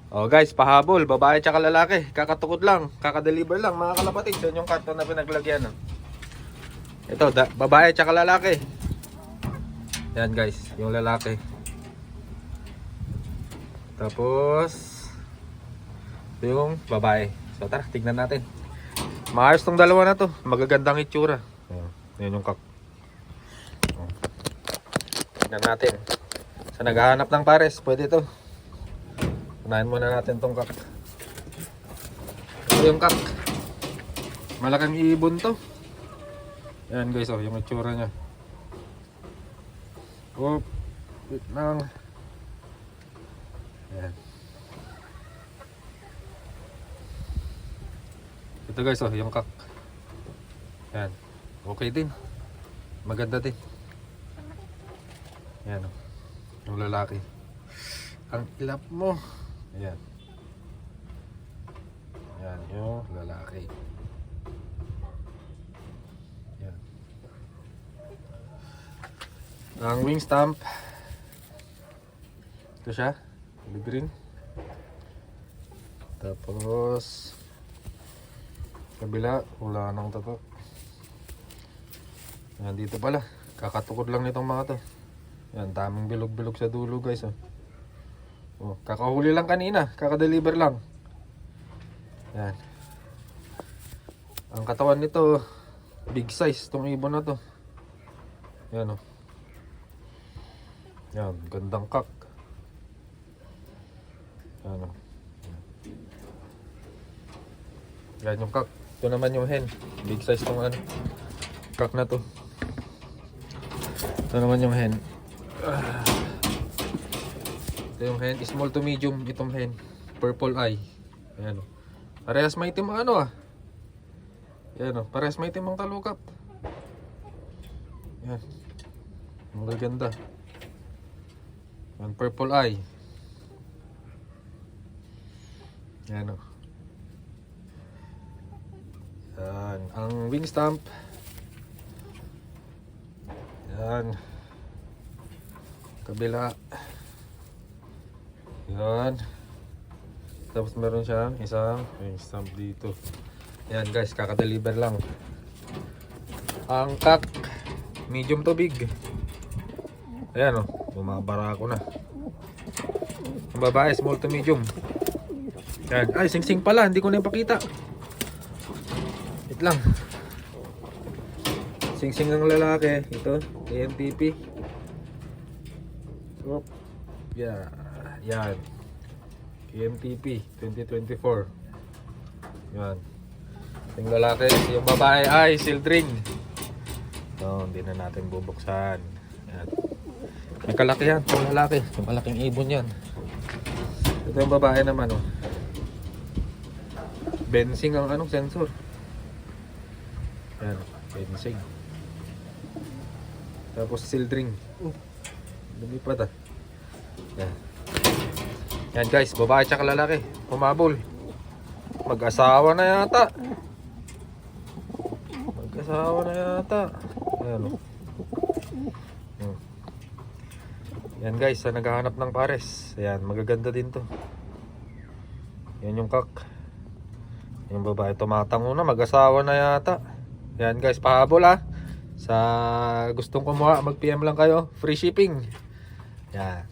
Oh guys, pahabol, babae tsaka lalaki. Kakatukod lang, kakadeliver lang mga kalapatid. Yan yung karton na pinaglagyan. Ito, babae tsaka lalaki. Yan guys, yung lalaki. Tapos yung babae. So tara, tignan natin. Maayos tong dalawa na to. Magagandang itsura. Yan yung kak. Tignan natin. Sa naghahanap ng pares, pwede to. Unahin muna natin tong kak. Ito yung kak. Malaking ibon to. Yan guys, oh, yung itsura nya. Oh, wait lang. Yan. Ito guys, oh, yung kak. Yan. Okay din. Maganda din. Yan, oh. Yung lalaki. Ang ilap mo. Ayan. Yan yung lalaki. Yan. Ang wing stamp. Ito siya. Green. Tapos kabila, wala nang tatak. Yan dito pala. Kakatukod lang nitong mga to. Yan, daming bilog-bilog sa dulo guys. Oh, kakahuli lang kanina, kakadeliver lang. Yan. Ang katawan nito, big size tong ibon na to. Yan oh. Yan, gandang kak. Yan oh. Yan yung kak. Ito naman yung hen. Big size tong ano, kak na to. Ito naman yung hen. Ito yung hen, small to medium itong hen. Purple eye. Ayan o. Parehas may itim ang ano ah. Ayan o, parehas may itim ang talukap. Ayan. Magaganda. Ayan, purple eye. Ayan o. Ayan, ang wing stamp. Ayan. Kabila. Yan. Tapos meron siyang isang stamp dito. Yan guys, kakadeliver lang. Ang kak, medium to big. Ayan o, bumabara ako na. Ang babae, small to medium. Yan. Ay, sing-sing pala, hindi ko na ipakita. Wait lang. Sing-sing ng lalaki. Ito, AMPP. So, yeah. Yan. KMTP 2024. Yan. Yung lalaki, yung babae ay sealed ring. So, hindi na natin bubuksan. Yan. May kalaki yan, yung lalaki. Yung malaking ibon yan. Ito yung babae naman, oh. Bensing ang anong sensor. Yan, bensing. Tapos sealed ring. Lumipad ah. Yan. Yan guys, babae tsaka lalaki. Humabol. Mag-asawa na yata. Mag-asawa na yata. Ayan o. Yan guys, sa naghahanap ng pares. Ayan, magaganda din to. Yan yung kak. Yung babae tumatango na, mag-asawa na yata. Yan guys, pahabol ha. Sa gustong kumuha, mag-PM lang kayo. Free shipping. Yan.